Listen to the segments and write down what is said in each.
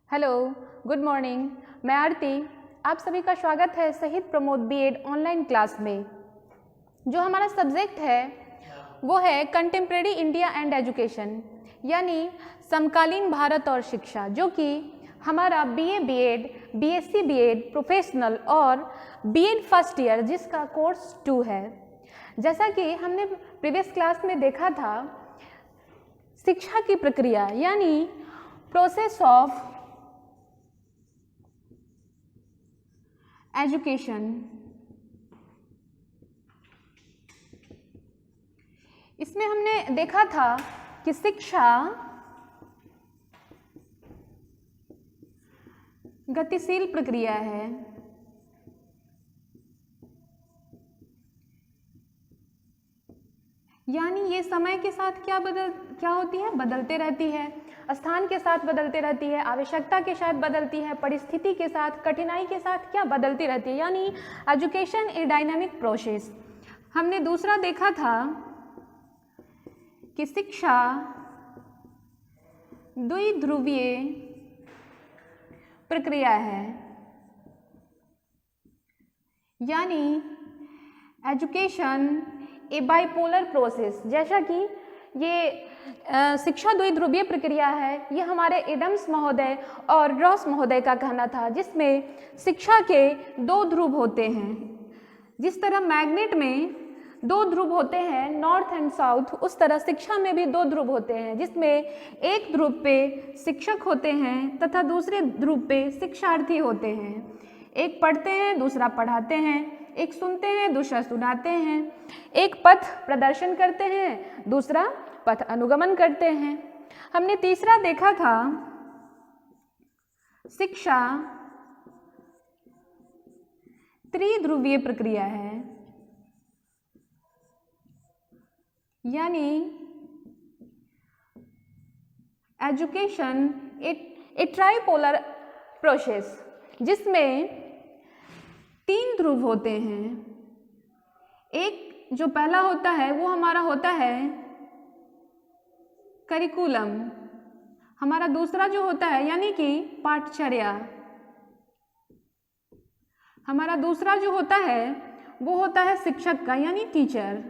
Hello, good morning. मैं आरती, आप सभी का स्वागत है शहीद प्रमोद बीएड ऑनलाइन क्लास में। जो हमारा सब्जेक्ट है वो है कंटेम्प्रेरी इंडिया एंड एजुकेशन, यानी समकालीन भारत और शिक्षा, जो कि हमारा BA BEd, BSc BEd professional और बीएड फर्स्ट ईयर जिसका कोर्स 2 है। जैसा कि हमने प्रीवियस क्लास में देखा था, शिक्षा की प्रक्रिया यानी प्रोसेस ऑफ एजुकेशन, इसमें हमने देखा था कि शिक्षा गतिशील प्रक्रिया है, यानी ये समय के साथ क्या होती है, बदलते रहती है, स्थान के साथ बदलते रहती है, आवश्यकता के साथ बदलती है, परिस्थिति के साथ, कठिनाई के साथ क्या बदलती रहती है, यानी एजुकेशन ए डायनामिक प्रोसेस। हमने दूसरा देखा था कि शिक्षा द्विध्रुवीय प्रक्रिया है, यानी एजुकेशन ए बाइपोलर प्रोसेस। जैसा कि ये शिक्षा द्विध्रुवीय प्रक्रिया है, ये हमारे एडम्स महोदय और रॉस महोदय का कहना था, जिसमें शिक्षा के 2 ध्रुव होते हैं। जिस तरह मैग्नेट में 2 ध्रुव होते हैं, नॉर्थ एंड साउथ, उस तरह शिक्षा में भी 2 ध्रुव होते हैं, जिसमें एक ध्रुव पे शिक्षक होते हैं तथा दूसरे ध्रुव पे शिक्षार्थी होते हैं। एक पढ़ते हैं, दूसरा पढ़ाते हैं, एक सुनते हैं, दूसरा सुनाते हैं, एक पथ प्रदर्शन करते हैं, दूसरा पथ अनुगमन करते हैं। हमने तीसरा देखा था शिक्षा त्रिध्रुवीय प्रक्रिया है, यानी एजुकेशन ए ट्राइपोलर प्रोसेस, जिसमें 3 ध्रुव होते हैं। एक जो पहला होता है वो हमारा होता है करिकुलम, हमारा दूसरा जो होता है यानी कि पाठचर्या, हमारा दूसरा जो होता है वो होता है शिक्षक का यानी टीचर,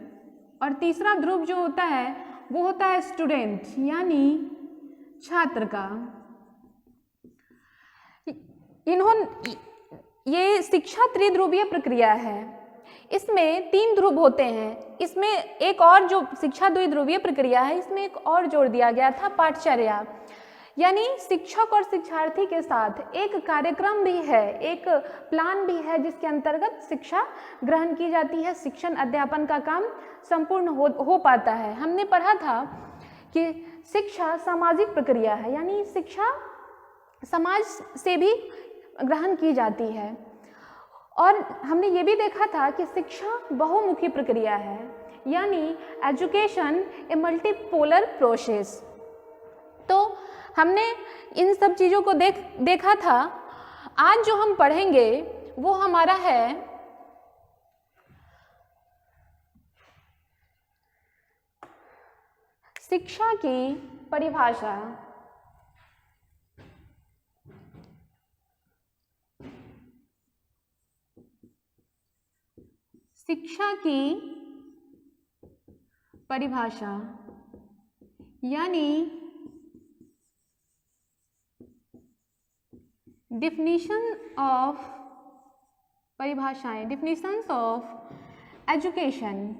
और तीसरा ध्रुव जो होता है वो होता है स्टूडेंट यानी छात्र का। ये शिक्षा त्रिध्रुवीय प्रक्रिया है, इसमें 3 ध्रुव होते हैं। इसमें एक और जो शिक्षा द्विध्रुवीय प्रक्रिया है, इसमें एक और जोड़ दिया गया था, पाठचर्या, यानी शिक्षक और शिक्षार्थी के साथ एक कार्यक्रम भी है, एक प्लान भी है, जिसके अंतर्गत शिक्षा ग्रहण की जाती है, शिक्षण अध्यापन का काम संपूर्ण हो पाता है। हमने पढ़ा था कि शिक्षा सामाजिक प्रक्रिया है, यानी शिक्षा समाज से भी ग्रहण की जाती है, और हमने ये भी देखा था कि शिक्षा बहुमुखी प्रक्रिया है, यानी एजुकेशन ए मल्टीपोलर प्रोसेस। तो हमने इन सब चीज़ों को देखा था। आज जो हम पढ़ेंगे वो हमारा है शिक्षा की परिभाषा। शिक्षा की परिभाषा यानी डिफिनीशन ऑफ परिभाषाएं, डिफिनीशंस ऑफ एजुकेशन।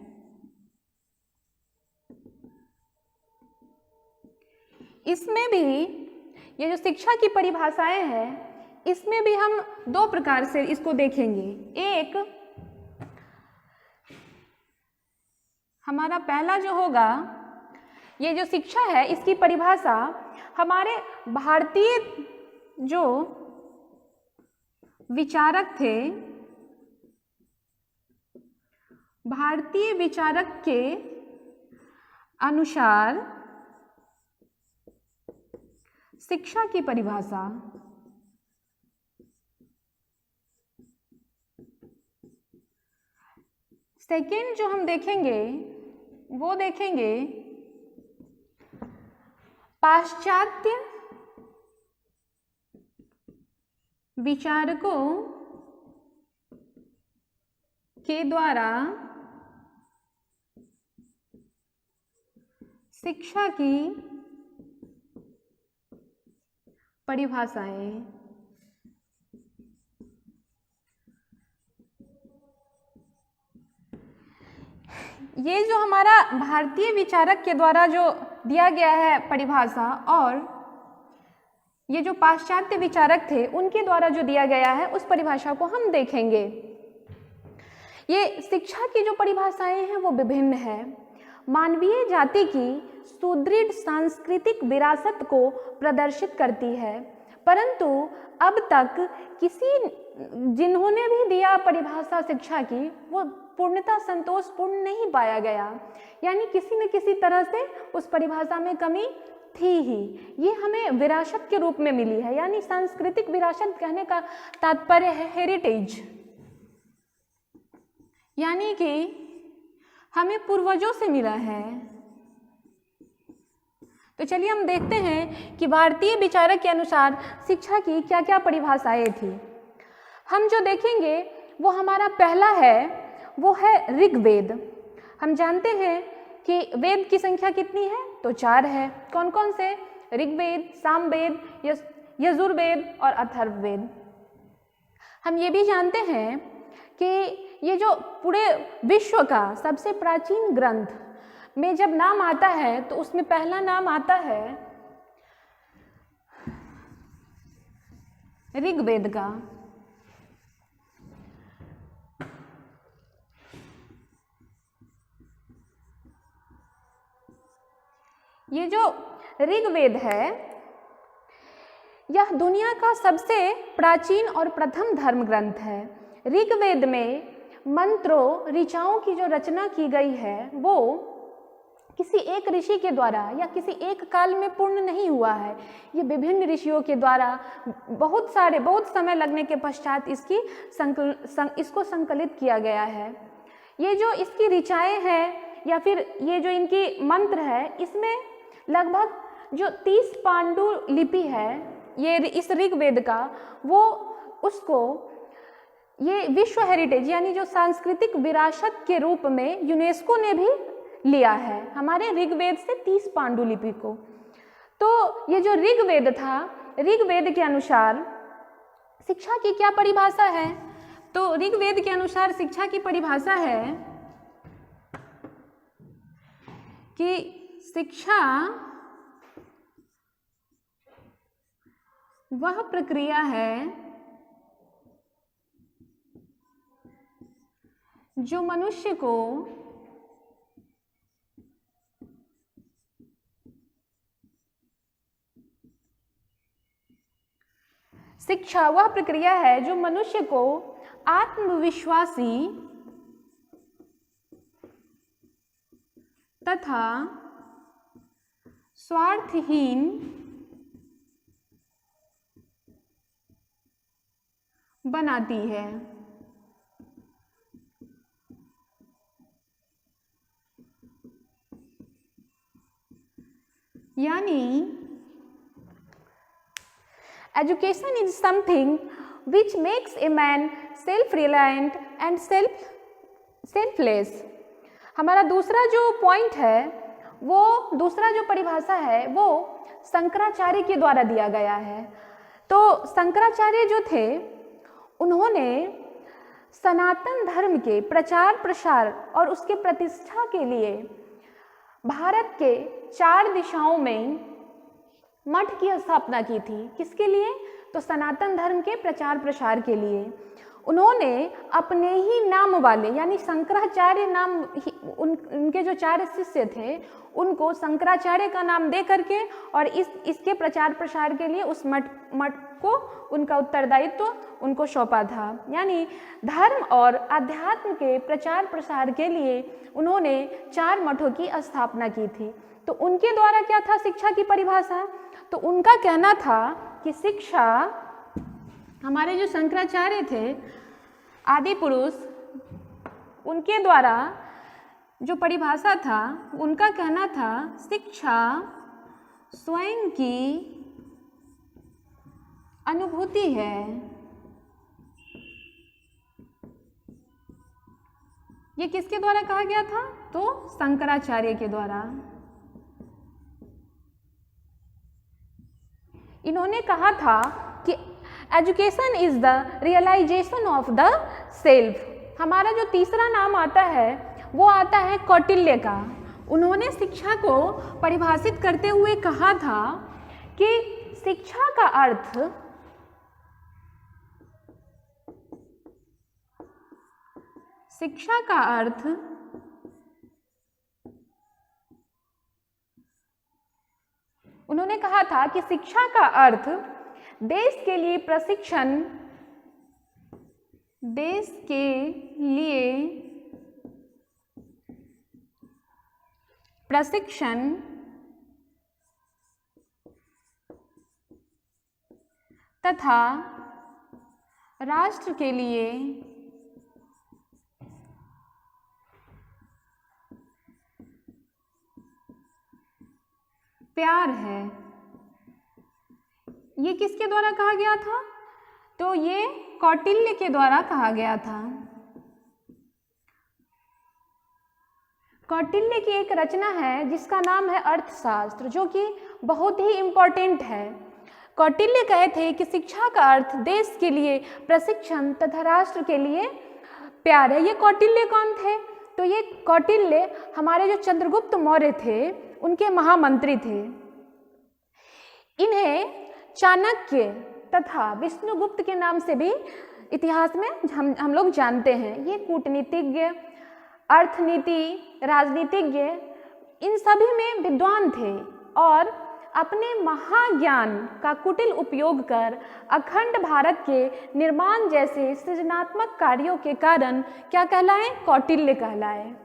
इसमें भी ये जो शिक्षा की परिभाषाएं हैं, इसमें भी हम 2 प्रकार से इसको देखेंगे। एक हमारा पहला जो होगा, ये जो शिक्षा है इसकी परिभाषा हमारे भारतीय जो विचारक थे, भारतीय विचारक के अनुसार शिक्षा की परिभाषा। सेकेंड जो हम देखेंगे वो देखेंगे पाश्चात्य विचारकों के द्वारा शिक्षा की परिभाषाएं। ये जो हमारा भारतीय विचारक के द्वारा जो दिया गया है परिभाषा, और ये जो पाश्चात्य विचारक थे उनके द्वारा जो दिया गया है उस परिभाषा को हम देखेंगे। ये शिक्षा की जो परिभाषाएं हैं वो विभिन्न है। मानवीय जाति की सुदृढ़ सांस्कृतिक विरासत को प्रदर्शित करती है, परंतु अब तक जिन्होंने भी दिया परिभाषा शिक्षा की वो पूर्णतः संतोषपूर्ण नहीं पाया गया, यानी किसी न किसी तरह से उस परिभाषा में कमी थी ही। ये हमें विरासत के रूप में मिली है, यानी सांस्कृतिक विरासत कहने का तात्पर्य है हेरिटेज, यानी कि हमें पूर्वजों से मिला है। तो चलिए हम देखते हैं कि भारतीय विचारक के अनुसार शिक्षा की क्या क्या परिभाषाएं थी। हम जो देखेंगे वो हमारा पहला है, वो है ऋग्वेद। हम जानते हैं कि वेद की संख्या कितनी है, तो 4 है। कौन कौन से? ऋग्वेद, सामवेद, यजुर्वेद और अथर्ववेद। हम ये भी जानते हैं कि ये जो पूरे विश्व का सबसे प्राचीन ग्रंथ में जब नाम आता है तो उसमें पहला नाम आता है ऋग्वेद का। ये जो ऋग्वेद है यह दुनिया का सबसे प्राचीन और प्रथम धर्म ग्रंथ है। ऋग्वेद में मंत्रों, ऋचाओं की जो रचना की गई है वो किसी एक ऋषि के द्वारा या किसी एक काल में पूर्ण नहीं हुआ है। ये विभिन्न ऋषियों के द्वारा बहुत समय लगने के पश्चात इसको संकलित किया गया है। ये जो इसकी ऋचाएं हैं या फिर ये जो इनकी मंत्र है, इसमें लगभग जो 30 पांडु लिपि है ये इस ऋग्वेद का, वो उसको ये विश्व हेरिटेज यानी जो सांस्कृतिक विरासत के रूप में यूनेस्को ने भी लिया है हमारे ऋग्वेद से 30 पांडुलिपि को। तो ये जो ऋग्वेद था, ऋग्वेद के अनुसार शिक्षा की क्या परिभाषा है? तो ऋग्वेद के अनुसार शिक्षा की परिभाषा है कि शिक्षा वह प्रक्रिया है जो मनुष्य को शिक्षा वह प्रक्रिया है जो मनुष्य को आत्मविश्वासी तथा स्वार्थहीन बनाती है। यानी education is something which makes a man self-reliant and selfless। हमारा दूसरा जो पॉइंट है, वो दूसरा जो परिभाषा है वो शंकराचार्य के द्वारा दिया गया है। तो शंकराचार्य जो थे उन्होंने सनातन धर्म के प्रचार प्रसार और उसके प्रतिष्ठा के लिए भारत के 4 दिशाओं में मठ की स्थापना की थी। किसके लिए? तो सनातन धर्म के प्रचार प्रसार के लिए। उन्होंने अपने ही नाम वाले यानी शंकराचार्य नाम उनके जो 4 शिष्य थे उनको शंकराचार्य का नाम दे करके और इसके प्रचार प्रसार के लिए उस मठ को उनका उत्तरदायित्व उनको सौंपा था। यानी धर्म और अध्यात्म के प्रचार प्रसार के लिए उन्होंने 4 मठों की स्थापना की थी। तो उनके द्वारा क्या था शिक्षा की परिभाषा? तो उनका कहना था कि शिक्षा, हमारे जो शंकराचार्य थे आदि पुरुष, उनके द्वारा जो परिभाषा था उनका कहना था शिक्षा स्वयं की अनुभूति है। ये किसके द्वारा कहा गया था? तो शंकराचार्य के द्वारा। इन्होंने कहा था कि education is the realisation of the self. हमारा जो तीसरा नाम आता है वो आता है कौटिल्य का। उन्होंने शिक्षा को परिभाषित करते हुए कहा था कि शिक्षा का अर्थ उन्होंने कहा था कि शिक्षा का अर्थ देश के लिए प्रशिक्षण तथा राष्ट्र के लिए प्यार है। ये किसके द्वारा कहा गया था? तो ये कौटिल्य के द्वारा कहा गया था। कौटिल्य की एक रचना है जिसका नाम है अर्थशास्त्र, जो कि बहुत ही इम्पोर्टेंट है। कौटिल्य कहे थे कि शिक्षा का अर्थ देश के लिए प्रशिक्षण तथा राष्ट्र के लिए प्यार है। ये कौटिल्य कौन थे? तो ये कौटिल्य हमारे जो चंद्रगुप्त मौर्य थे उनके महामंत्री थे। इन्हें चाणक्य तथा विष्णुगुप्त के नाम से भी इतिहास में हम लोग जानते हैं। ये कूटनीतिज्ञ, अर्थनीति, राजनीतिज्ञ, इन सभी में विद्वान थे और अपने महाज्ञान का कुटिल उपयोग कर अखंड भारत के निर्माण जैसे सृजनात्मक कार्यों के कारण क्या कहलाए? कौटिल्य कहलाए।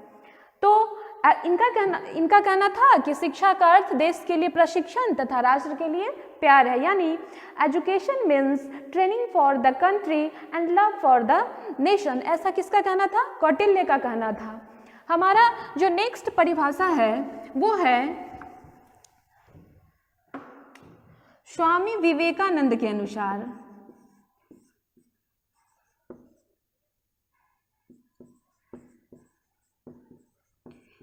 तो इनका कहना था कि शिक्षा का अर्थ देश के लिए प्रशिक्षण तथा राष्ट्र के लिए प्यार है, यानी education means training for the country and love for the nation. ऐसा किसका कहना था? कौटिल्य का कहना था। हमारा जो नेक्स्ट परिभाषा है वो है स्वामी विवेकानंद के अनुसार।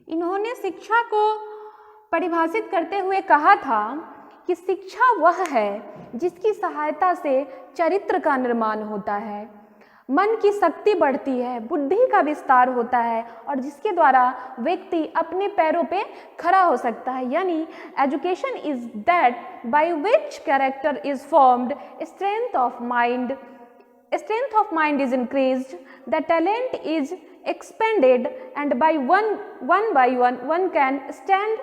इन्होंने शिक्षा को परिभाषित करते हुए कहा था कि शिक्षा वह है जिसकी सहायता से चरित्र का निर्माण होता है, मन की शक्ति बढ़ती है, बुद्धि का विस्तार होता है और जिसके द्वारा व्यक्ति अपने पैरों पे खड़ा हो सकता है। यानी education is that by which character is formed, strength of mind is increased, the talent is expanded and by one can stand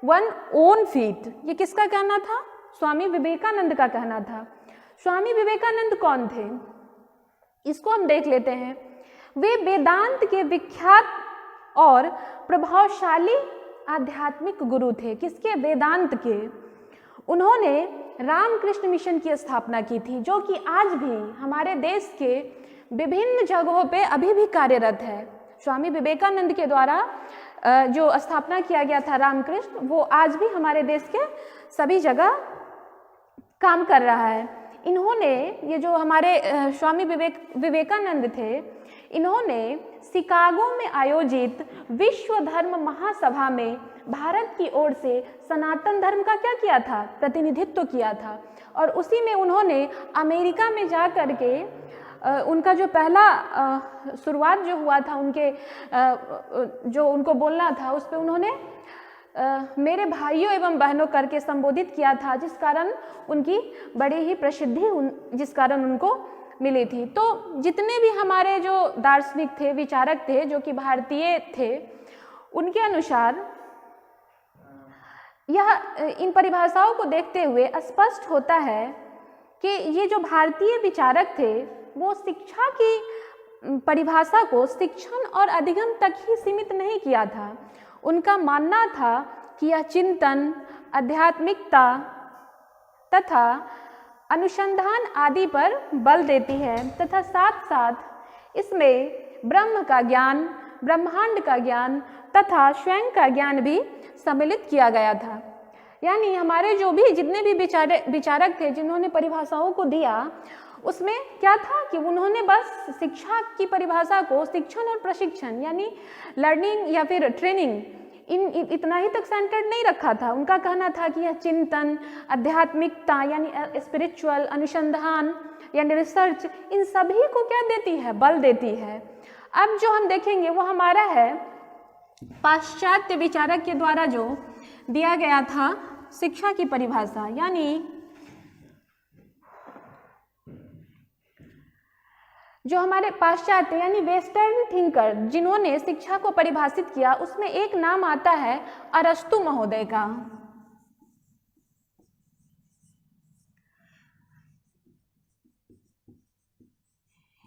one own feet। ये किसका कहना था? स्वामी विवेकानंद का कहना था। स्वामी विवेकानंद कौन थे? इसको हम देख लेते हैं। वे वेदांत के विख्यात और प्रभावशाली आध्यात्मिक गुरु थे। किसके? वेदांत के। उन्होंने रामकृष्ण मिशन की स्थापना की थी, जो कि आज भी हमारे देश के विभिन्न जगहों पे अभी भी कार्यरत है। स्वामी विवेकानंद के द्वारा जो स्थापना किया गया था रामकृष्ण, वो आज भी हमारे देश के सभी जगह काम कर रहा है। इन्होंने, ये जो हमारे स्वामी विवेकानंद थे, इन्होंने शिकागो में आयोजित विश्व धर्म महासभा में भारत की ओर से सनातन धर्म का क्या किया था? प्रतिनिधित्व किया था। और उसी में उन्होंने अमेरिका में जा कर के उनका जो पहला शुरुआत जो हुआ था, उनके जो उनको बोलना था, उस पर उन्होंने मेरे भाइयों एवं बहनों करके संबोधित किया था, जिस कारण उनकी बड़ी ही प्रसिद्धि जिस कारण उनको मिली थी। तो जितने भी हमारे जो दार्शनिक थे, विचारक थे, जो कि भारतीय थे, उनके अनुसार इन परिभाषाओं को देखते हुए स्पष्ट होता है कि ये जो भारतीय विचारक थे वो शिक्षा की परिभाषा को शिक्षण और अधिगम तक ही सीमित नहीं किया था। उनका मानना था कि यह चिंतन, आध्यात्मिकता तथा अनुसंधान आदि पर बल देती है तथा साथ साथ इसमें ब्रह्म का ज्ञान, ब्रह्मांड का ज्ञान तथा स्वयं का ज्ञान भी सम्मिलित किया गया था। यानी हमारे जो भी जितने भी विचारक थे जिन्होंने परिभाषाओं को दिया, उसमें क्या था कि उन्होंने बस शिक्षा की परिभाषा को शिक्षण और प्रशिक्षण यानी लर्निंग या फिर ट्रेनिंग इतना ही तक सेंटर्ड नहीं रखा था। उनका कहना था कि यह चिंतन, आध्यात्मिकता यानी स्पिरिचुअल, अनुसंधान यानी रिसर्च, इन सभी को क्या देती है, बल देती है। अब जो हम देखेंगे वो हमारा है पाश्चात्य विचारक के द्वारा जो दिया गया था शिक्षा की परिभाषा, यानी जो हमारे पाश्चात्य यानी वेस्टर्न थिंकर जिन्होंने शिक्षा को परिभाषित किया, उसमें एक नाम आता है अरस्तु महोदय का।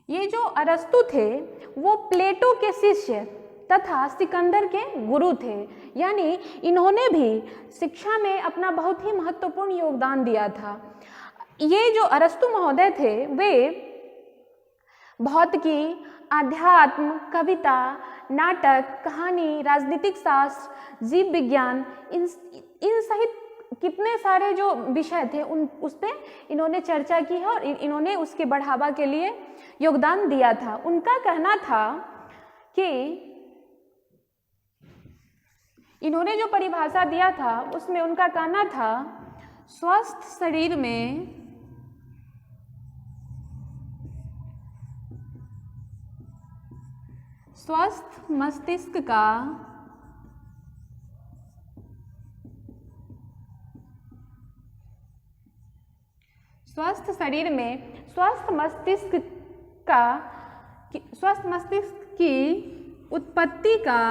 ये जो अरस्तु थे वो प्लेटो के शिष्य तथा सिकंदर के गुरु थे, यानी इन्होंने भी शिक्षा में अपना बहुत ही महत्वपूर्ण योगदान दिया था। ये जो अरस्तु महोदय थे वे भौतिकी, आध्यात्म, कविता, नाटक, कहानी, राजनीतिक शास्त्र, जीव विज्ञान, इन सहित कितने सारे जो विषय थे उस पे इन्होंने चर्चा की है और इन्होंने उसके बढ़ावा के लिए योगदान दिया था। उनका कहना था कि इन्होंने जो परिभाषा दिया था उसमें उनका कहना था स्वस्थ शरीर में स्वस्थ मस्तिष्क का स्वस्थ शरीर में स्वस्थ मस्तिष्क की उत्पत्ति का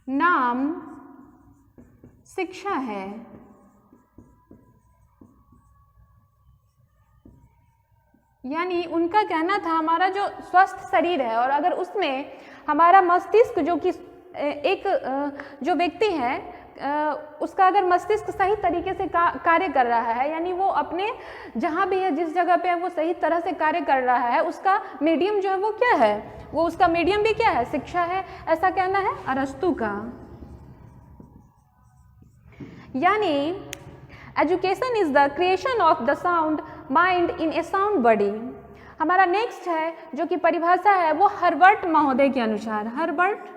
नाम शिक्षा है। यानी उनका कहना था हमारा जो स्वस्थ शरीर है और अगर उसमें हमारा मस्तिष्क जो कि एक जो व्यक्ति है उसका अगर मस्तिष्क सही तरीके से कार्य कर रहा है, यानी वो अपने जहाँ भी है जिस जगह पे है वो सही तरह से कार्य कर रहा है, उसका मीडियम जो है वो क्या है, वो उसका मीडियम भी क्या है, शिक्षा है। ऐसा कहना है अरस्तु का। यानी education is the creation of the sound mind in A sound body. हमारा नेक्स्ट है जो कि परिभाषा है वो हर्बर्ट महोदय के अनुसार। हर्बर्ट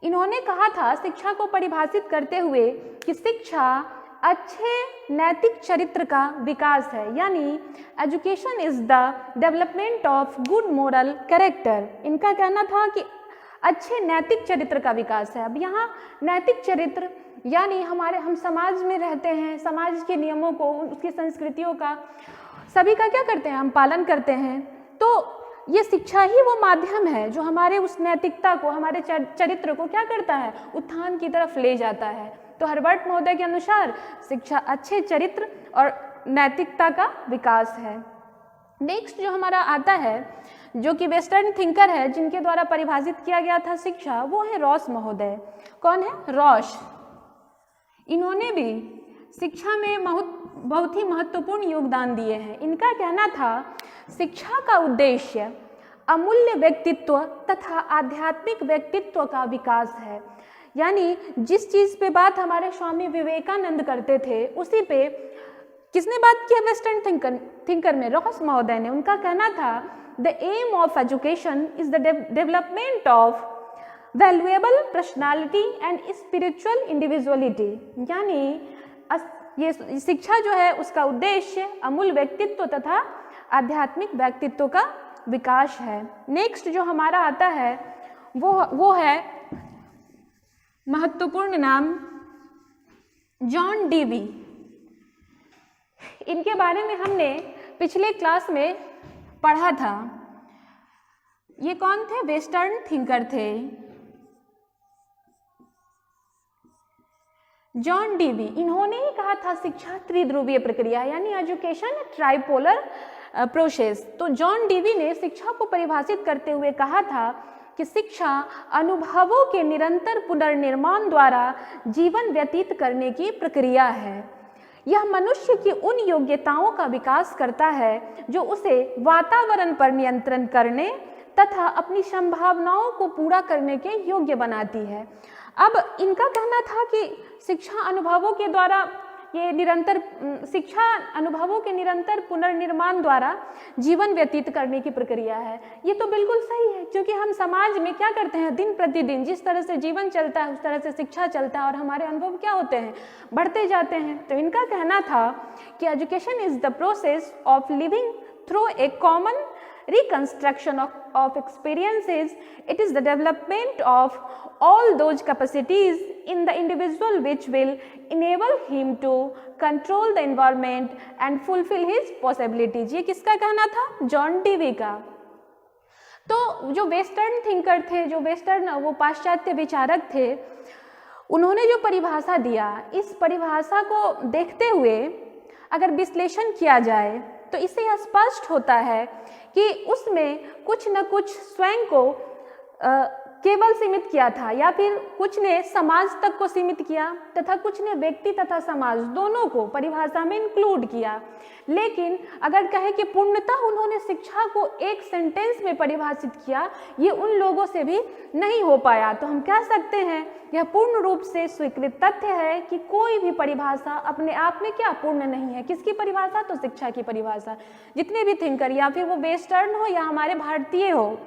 इन्होंने कहा था शिक्षा को परिभाषित करते हुए कि शिक्षा अच्छे नैतिक चरित्र का विकास है, यानी education is the development of good moral character. इनका कहना था कि अच्छे नैतिक चरित्र का विकास है। अब यहाँ नैतिक चरित्र यानी हम समाज में रहते हैं, समाज के नियमों को, उसकी संस्कृतियों का सभी का क्या करते हैं, हम पालन करते हैं। तो ये शिक्षा ही वो माध्यम है जो हमारे उस नैतिकता को, हमारे चरित्र को क्या करता है, उत्थान की तरफ ले जाता है। तो हर्बर्ट महोदय के अनुसार शिक्षा अच्छे चरित्र और नैतिकता का विकास है। नेक्स्ट जो हमारा आता है जो कि वेस्टर्न थिंकर है जिनके द्वारा परिभाषित किया गया था शिक्षा, वो है रॉस महोदय। कौन है, रॉस। इन्होंने भी शिक्षा में बहुत ही महत्वपूर्ण योगदान दिए हैं। इनका कहना था शिक्षा का उद्देश्य अमूल्य व्यक्तित्व तथा आध्यात्मिक व्यक्तित्व का विकास है। यानी जिस चीज़ पे बात हमारे स्वामी विवेकानंद करते थे उसी पे किसने बात की है, वेस्टर्न थिंकर में रॉस महोदय ने। उनका कहना था the aim of education is the development of valuable personality and spiritual individuality. यानी ये शिक्षा जो है उसका उद्देश्य अमूल्य व्यक्तित्व तथा आध्यात्मिक व्यक्तित्व का विकास है। नेक्स्ट जो हमारा आता है वो है महत्वपूर्ण नाम जॉन डीवी। इनके बारे में हमने पिछले क्लास में पढ़ा था। ये कौन थे, वेस्टर्न थिंकर थे। जॉन डीवी इन्होंने ही कहा था शिक्षा त्रिध्रुवीय प्रक्रिया यानी एजुकेशन ट्राइपोलर प्रोसेस। तो जॉन डीवी ने शिक्षा को परिभाषित करते हुए कहा था कि शिक्षा अनुभवों के निरंतर पुनर्निर्माण द्वारा जीवन व्यतीत करने की प्रक्रिया है। यह मनुष्य की उन योग्यताओं का विकास करता है जो उसे वातावरण पर नियंत्रण करने तथा अपनी संभावनाओं को पूरा करने के योग्य बनाती है। अब इनका कहना था कि शिक्षा अनुभवों के द्वारा शिक्षा अनुभवों के निरंतर पुनर्निर्माण द्वारा जीवन व्यतीत करने की प्रक्रिया है। ये तो बिल्कुल सही है, क्योंकि हम समाज में क्या करते हैं, दिन प्रतिदिन जिस तरह से जीवन चलता है उस तरह से शिक्षा चलता है और हमारे अनुभव क्या होते हैं, बढ़ते जाते हैं। तो इनका कहना था कि education is the process of living through a common reconstruction of experiences. It is the development of all those capacities in the individual which will enable him to control the environment and fulfill his possibilities. ये किसका कहना था? John Dewey का। तो जो western thinker थे, जो western वो पाश्चात्य विचारक थे, उन्होंने जो परिभाषा दिया, इस परिभाषा को देखते हुए अगर विश्लेषण किया जाए तो इससे यह स्पष्ट होता है कि उसमें कुछ न कुछ स्वयं को केवल सीमित किया था, या फिर कुछ ने समाज तक को सीमित किया तथा कुछ ने व्यक्ति तथा समाज दोनों को परिभाषा में इंक्लूड किया। लेकिन अगर कहें कि पूर्णतः उन्होंने शिक्षा को एक सेंटेंस में परिभाषित किया, ये उन लोगों से भी नहीं हो पाया। तो हम कह सकते हैं यह पूर्ण रूप से स्वीकृत तथ्य है कि कोई भी परिभाषा अपने आप में क्या पूर्ण नहीं है। किसकी परिभाषा? तो शिक्षा की परिभाषा। जितने भी थिंकर, या फिर वो वेस्टर्न हो या हमारे भारतीय हो,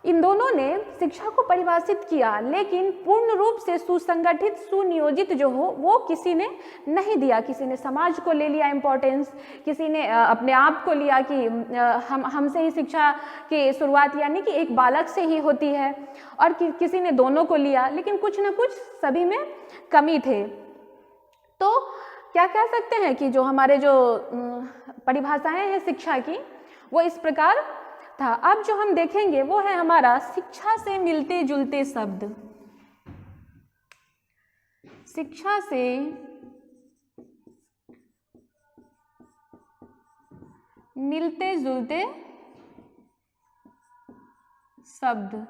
इन दोनों ने शिक्षा को परिभाषित किया, लेकिन पूर्ण रूप से सुसंगठित सुनियोजित जो हो वो किसी ने नहीं दिया। किसी ने समाज को ले लिया इम्पोर्टेंस, किसी ने अपने आप को लिया कि हमसे ही शिक्षा की शुरुआत यानी कि एक बालक से ही होती है, और किसी ने दोनों को लिया, लेकिन कुछ न कुछ सभी में कमी थे। तो क्या कह सकते हैं कि जो हमारे जो परिभाषाएं हैं शिक्षा की, वो इस प्रकार था। अब जो हम देखेंगे वो है हमारा शिक्षा से मिलते जुलते शब्द। शिक्षा से मिलते जुलते शब्द,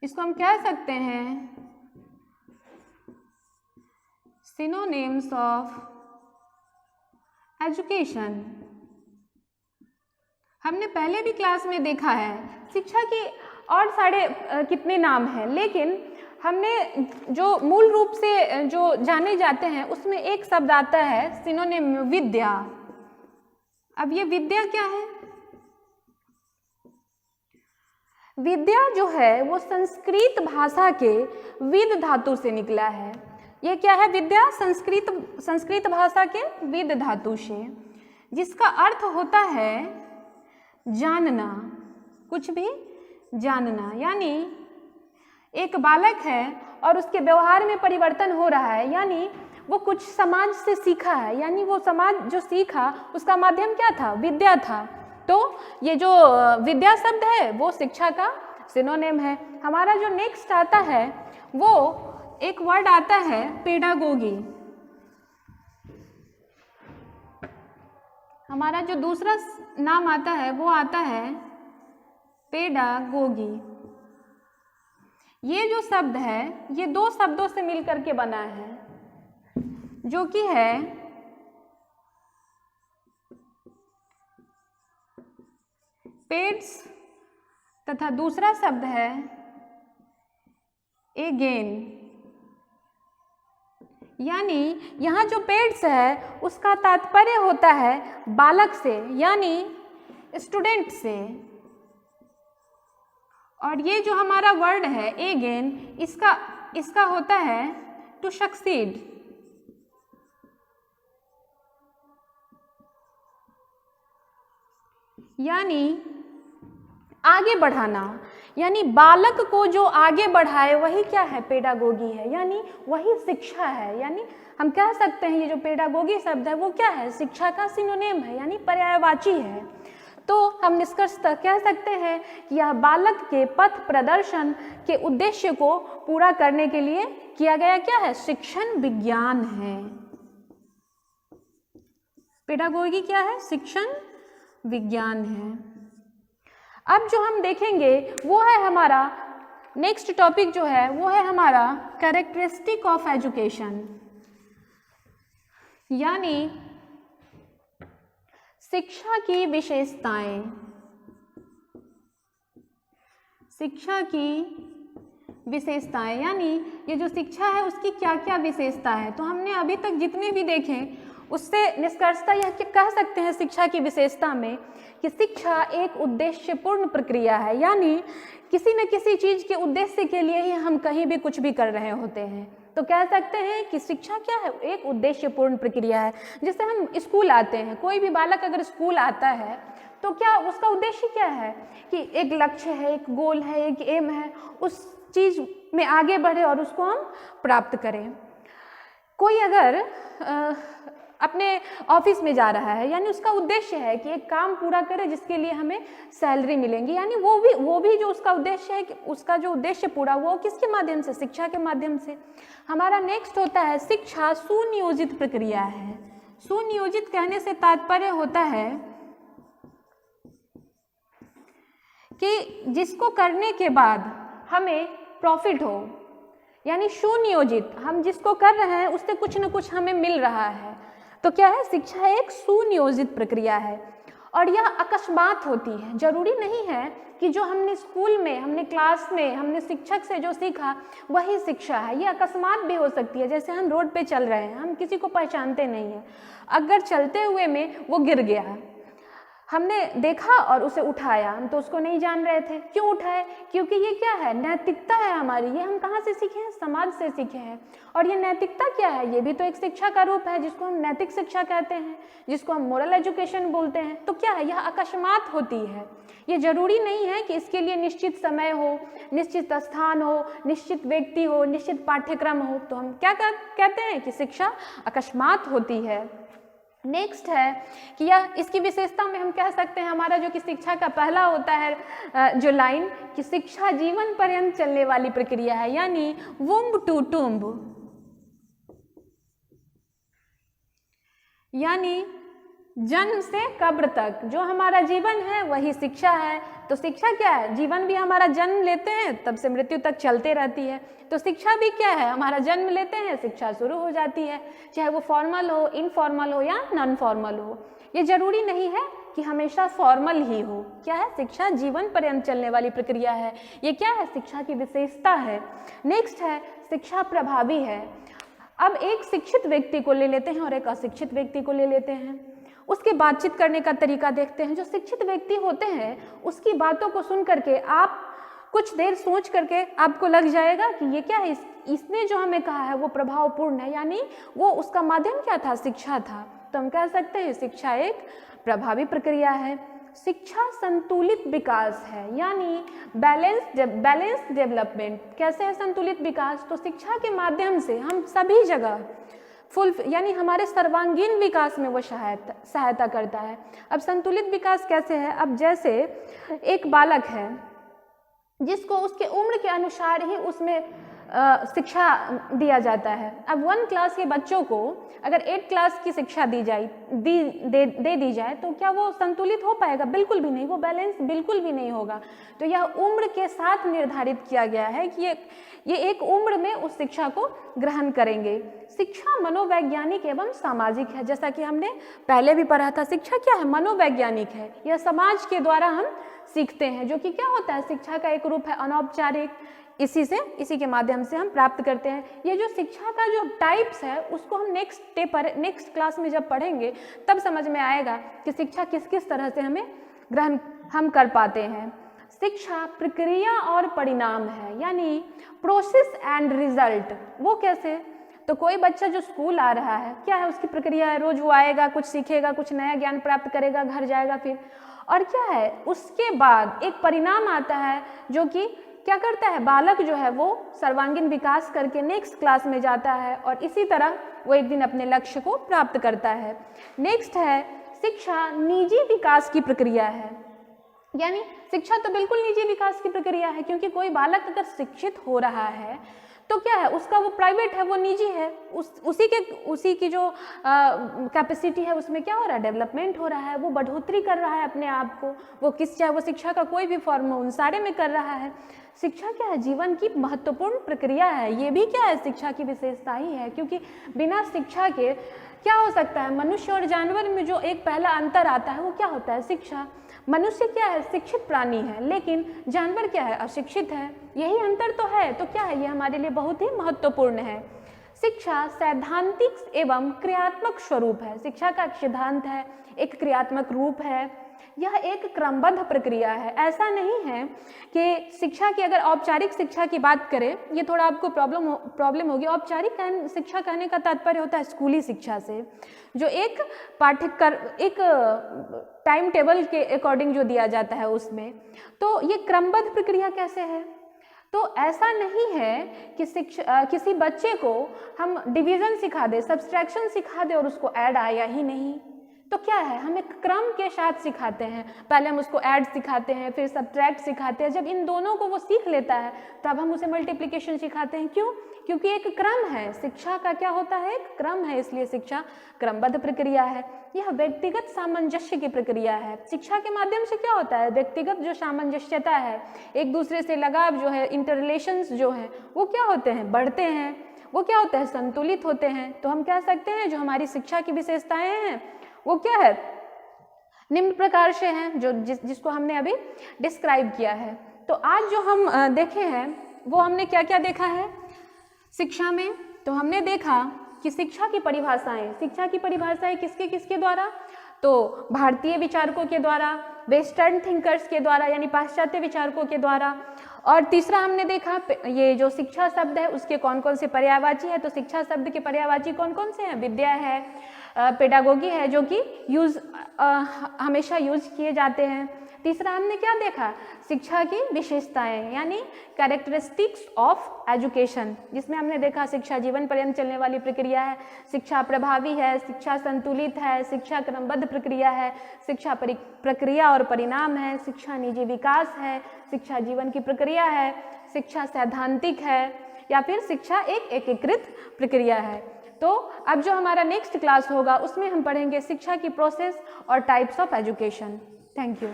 इसको हम कह सकते हैं सिनोनिम्स ऑफ एजुकेशन। हमने पहले भी क्लास में देखा है शिक्षा के और सारे कितने नाम हैं, लेकिन हमने जो मूल रूप से जो जाने जाते हैं उसमें एक शब्द आता है सिनोनिम विद्या। अब ये विद्या क्या है? विद्या जो है वो संस्कृत भाषा के विद धातु से निकला है। ये क्या है? विद्या संस्कृत भाषा के विद धातु से, जिसका अर्थ होता है जानना, कुछ भी जानना। यानी एक बालक है और उसके व्यवहार में परिवर्तन हो रहा है, यानी वो कुछ समाज से सीखा है, यानी वो समाज जो सीखा उसका माध्यम क्या था? विद्या था। तो ये जो विद्या शब्द है वो शिक्षा का सिनोनिम है। हमारा जो नेक्स्ट आता है वो एक वर्ड आता है पेडागोगी। हमारा जो दूसरा नाम आता है वो आता है पेडागोगी। ये जो शब्द है ये दो शब्दों से मिलकर के बना है, जो कि है पेड्स तथा दूसरा शब्द है एगेन। यानी यहाँ जो पेड्स है उसका तात्पर्य होता है बालक से, यानी स्टूडेंट से, और ये जो हमारा वर्ड है एगेन, इसका होता है टू सक्सीड। यानी आगे बढ़ाना, यानी बालक को जो आगे बढ़ाए वही क्या है? पेडागोगी है, यानी वही शिक्षा है। यानी हम कह सकते हैं ये जो पेडागोगी शब्द है वो क्या है? शिक्षा का सिनोनिम है, यानी पर्यायवाची है। तो हम निष्कर्षतः कह सकते हैं कि यह बालक के पथ प्रदर्शन के उद्देश्य को पूरा करने के लिए किया गया क्या है? शिक्षण विज्ञान है। पेडागोगी क्या है? शिक्षण विज्ञान है। अब जो हम देखेंगे वो है हमारा नेक्स्ट टॉपिक जो है वो है हमारा कैरेक्टरिस्टिक ऑफ एजुकेशन, यानी शिक्षा की विशेषताएं। शिक्षा की विशेषताएं, यानी ये जो शिक्षा है उसकी क्या क्या विशेषता है। तो हमने अभी तक जितने भी देखे उससे निष्कर्षता यह कह सकते हैं शिक्षा की विशेषता में कि शिक्षा एक उद्देश्यपूर्ण प्रक्रिया है, यानी किसी न किसी चीज़ के उद्देश्य के लिए ही हम कहीं भी कुछ भी कर रहे होते हैं। तो कह सकते हैं कि शिक्षा क्या है, एक उद्देश्यपूर्ण प्रक्रिया है। जैसे हम स्कूल आते हैं, कोई भी बालक अगर स्कूल आता है तो क्या उसका उद्देश्य क्या है कि एक लक्ष्य है, एक गोल है, एक एम है, उस चीज़ में आगे बढ़े और उसको हम प्राप्त करें। कोई अगर अपने ऑफिस में जा रहा है, यानी उसका उद्देश्य है कि एक काम पूरा करे जिसके लिए हमें सैलरी मिलेंगी, यानी वो भी जो उसका उद्देश्य है कि उसका जो उद्देश्य पूरा हुआ किसके माध्यम से, शिक्षा के माध्यम से। हमारा नेक्स्ट होता है शिक्षा सुनियोजित प्रक्रिया है। सुनियोजित कहने से तात्पर्य होता है कि जिसको करने के बाद हमें प्रॉफिट हो, यानी सुनियोजित, हम जिसको कर रहे हैं उससे कुछ न कुछ हमें मिल रहा है। तो क्या है, शिक्षा एक सुनियोजित प्रक्रिया है और यह अकस्मात होती है। जरूरी नहीं है कि जो हमने स्कूल में, हमने क्लास में, हमने शिक्षक से जो सीखा वही शिक्षा है। ये अकस्मात भी हो सकती है। जैसे हम रोड पे चल रहे हैं, हम किसी को पहचानते नहीं हैं, अगर चलते हुए में वो गिर गया, हमने देखा और उसे उठाया, हम तो उसको नहीं जान रहे थे, क्यों उठाए? क्योंकि ये क्या है, नैतिकता है हमारी। ये हम कहाँ से सीखे हैं, समाज से सीखे हैं। और ये नैतिकता क्या है, ये भी तो एक शिक्षा का रूप है जिसको हम नैतिक शिक्षा कहते हैं, जिसको हम मोरल एजुकेशन बोलते हैं। तो क्या है, यह अकस्मात होती है। ये जरूरी नहीं है कि इसके लिए निश्चित समय हो, निश्चित स्थान हो, निश्चित व्यक्ति हो, निश्चित पाठ्यक्रम हो। तो हम क्या कहते हैं कि शिक्षा अकस्मात होती है। नेक्स्ट है कि यह, इसकी विशेषता में हम कह सकते हैं हमारा जो कि शिक्षा का पहला होता है जो लाइन, कि शिक्षा जीवन पर्यंत चलने वाली प्रक्रिया है, यानी वुम्ब टू टुम्ब, यानी जन्म से कब्र तक जो हमारा जीवन है वही शिक्षा है। तो शिक्षा क्या है, जीवन भी हमारा जन्म लेते हैं तब से मृत्यु तक चलते रहती है। तो शिक्षा भी क्या है, हमारा जन्म लेते हैं, शिक्षा शुरू हो जाती है, चाहे वो फॉर्मल हो, इनफॉर्मल हो या नॉन फॉर्मल हो। ये जरूरी नहीं है कि हमेशा फॉर्मल ही हो। क्या है, शिक्षा जीवन पर्यंत चलने वाली प्रक्रिया है। ये क्या है, शिक्षा की विशेषता है। नेक्स्ट है शिक्षा प्रभावी है। अब एक शिक्षित व्यक्ति को ले लेते हैं और एक अशिक्षित व्यक्ति को ले लेते हैं, उसके बातचीत करने का तरीका देखते हैं। जो शिक्षित व्यक्ति होते हैं उसकी बातों को सुन करके आप कुछ देर सोच करके आपको लग जाएगा कि ये क्या है, इसने जो हमें कहा है वो प्रभावपूर्ण है, यानी वो उसका माध्यम क्या था, शिक्षा था। तो हम कह सकते हैं शिक्षा एक प्रभावी प्रक्रिया है। शिक्षा संतुलित विकास है, यानी बैलेंस डेवलपमेंट। कैसे है संतुलित विकास, तो शिक्षा के माध्यम से हम सभी जगह यानी हमारे सर्वांगीण विकास में वो सहायता करता है। अब संतुलित विकास कैसे है, अब जैसे एक बालक है जिसको उसके उम्र के अनुसार ही उसमें शिक्षा दिया जाता है। अब 1 क्लास के बच्चों को अगर 8 क्लास की शिक्षा दी जाए तो क्या वो संतुलित हो पाएगा? बिल्कुल भी नहीं, वो बैलेंस बिल्कुल भी नहीं होगा। तो यह उम्र के साथ निर्धारित किया गया है कि ये एक उम्र में उस शिक्षा को ग्रहण करेंगे। शिक्षा मनोवैज्ञानिक एवं सामाजिक है, जैसा कि हमने पहले भी पढ़ा था। शिक्षा क्या है, मनोवैज्ञानिक है। यह समाज के द्वारा हम सीखते हैं, जो कि क्या होता है, शिक्षा का एक रूप है अनौपचारिक। इसी के माध्यम से हम प्राप्त करते हैं। ये जो शिक्षा का जो टाइप्स है उसको हम नेक्स्ट क्लास में जब पढ़ेंगे तब समझ में आएगा कि शिक्षा किस किस तरह से हमें ग्रहण हम कर पाते हैं। शिक्षा प्रक्रिया और परिणाम है, यानी प्रोसेस एंड रिजल्ट। वो कैसे, तो कोई बच्चा जो स्कूल आ रहा है, क्या है उसकी प्रक्रिया है, रोज वो आएगा, कुछ सीखेगा, कुछ नया ज्ञान प्राप्त करेगा, घर जाएगा फिर, और क्या है उसके बाद एक परिणाम आता है जो कि क्या करता है, बालक जो है वो सर्वांगीण विकास करके नेक्स्ट क्लास में जाता है और इसी तरह वो एक दिन अपने लक्ष्य को प्राप्त करता है। नेक्स्ट है शिक्षा निजी विकास की प्रक्रिया है, यानी शिक्षा तो बिल्कुल निजी विकास की प्रक्रिया है, क्योंकि कोई बालक अगर शिक्षित हो रहा है तो क्या है, उसका वो प्राइवेट है, वो निजी है, उसी की जो कैपेसिटी है उसमें क्या हो रहा है, डेवलपमेंट हो रहा है, वो बढ़ोतरी कर रहा है अपने आप को। वो चाहे वो शिक्षा का कोई भी फॉर्म हो, उन सारे में कर रहा है। शिक्षा क्या है, जीवन की महत्वपूर्ण प्रक्रिया है। ये भी क्या है, शिक्षा की विशेषता ही है, क्योंकि बिना शिक्षा के क्या हो सकता है, मनुष्य और जानवर में जो एक पहला अंतर आता है वो क्या होता है, शिक्षा। मनुष्य क्या है, शिक्षित प्राणी है, लेकिन जानवर क्या है, अशिक्षित है। यही अंतर तो है। तो क्या है, ये हमारे लिए बहुत ही महत्वपूर्ण है। शिक्षा सैद्धांतिक एवं क्रियात्मक स्वरूप है। शिक्षा का एक सिद्धांत है, एक क्रियात्मक रूप है। यह एक क्रमबद्ध प्रक्रिया है। ऐसा नहीं है कि शिक्षा की, अगर औपचारिक शिक्षा की बात करें, ये थोड़ा आपको प्रॉब्लम होगी। औपचारिक शिक्षा कहने का तात्पर्य होता है स्कूली शिक्षा से, जो एक एक टाइम टेबल के अकॉर्डिंग जो दिया जाता है उसमें। तो ये क्रमबद्ध प्रक्रिया कैसे है? तो ऐसा नहीं है कि किसी बच्चे को हम डिवीज़न सिखा दें, सब्सट्रैक्शन सिखा दें और उसको ऐड आया ही नहीं। तो क्या है, हम एक क्रम के साथ सिखाते हैं। पहले हम उसको ऐड सिखाते हैं, फिर सब्ट्रैक्ट सिखाते हैं। जब इन दोनों को वो सीख लेता है तब हम उसे मल्टीप्लिकेशन सिखाते हैं। क्यों? क्योंकि एक क्रम है। शिक्षा का क्या होता है, एक क्रम है, इसलिए शिक्षा क्रमबद्ध प्रक्रिया है। यह व्यक्तिगत सामंजस्य की प्रक्रिया है। शिक्षा के माध्यम से क्या होता है, व्यक्तिगत जो सामंजस्यता है, एक दूसरे से लगाव जो है, इंटररिलेशंस जो हैं, वो क्या होते हैं, बढ़ते हैं। वो क्या होते हैं, संतुलित होते हैं। तो हम कह सकते हैं जो हमारी शिक्षा की विशेषताएं हैं वो क्या है, निम्न प्रकार से हैं, जो जिसको हमने अभी डिस्क्राइब किया है। तो आज जो हम देखे हैं वो हमने क्या क्या देखा है शिक्षा में। तो हमने देखा कि शिक्षा की परिभाषाएं किसके किसके द्वारा, तो भारतीय विचारकों के द्वारा, वेस्टर्न थिंकर्स के द्वारा यानी पाश्चात्य विचारकों के द्वारा। और तीसरा हमने देखा ये जो शिक्षा शब्द है उसके कौन कौन से पर्यायवाची है। तो शिक्षा शब्द के पर्यायवाची कौन कौन से हैं, विद्या है, पेडागोगी है, जो कि हमेशा यूज किए जाते हैं। तीसरा हमने क्या देखा, शिक्षा की विशेषताएं यानी कैरेक्टरिस्टिक्स ऑफ एजुकेशन, जिसमें हमने देखा शिक्षा जीवन पर्यंत चलने वाली प्रक्रिया है, शिक्षा प्रभावी है, शिक्षा संतुलित है, शिक्षा क्रमबद्ध प्रक्रिया है, शिक्षा प्रक्रिया और परिणाम है, शिक्षा निजी विकास है, शिक्षा जीवन की प्रक्रिया है, शिक्षा सैद्धांतिक है, या फिर शिक्षा एक एकीकृत प्रक्रिया है। तो अब जो हमारा नेक्स्ट क्लास होगा उसमें हम पढ़ेंगे शिक्षा की प्रोसेस और types of education. Thank you.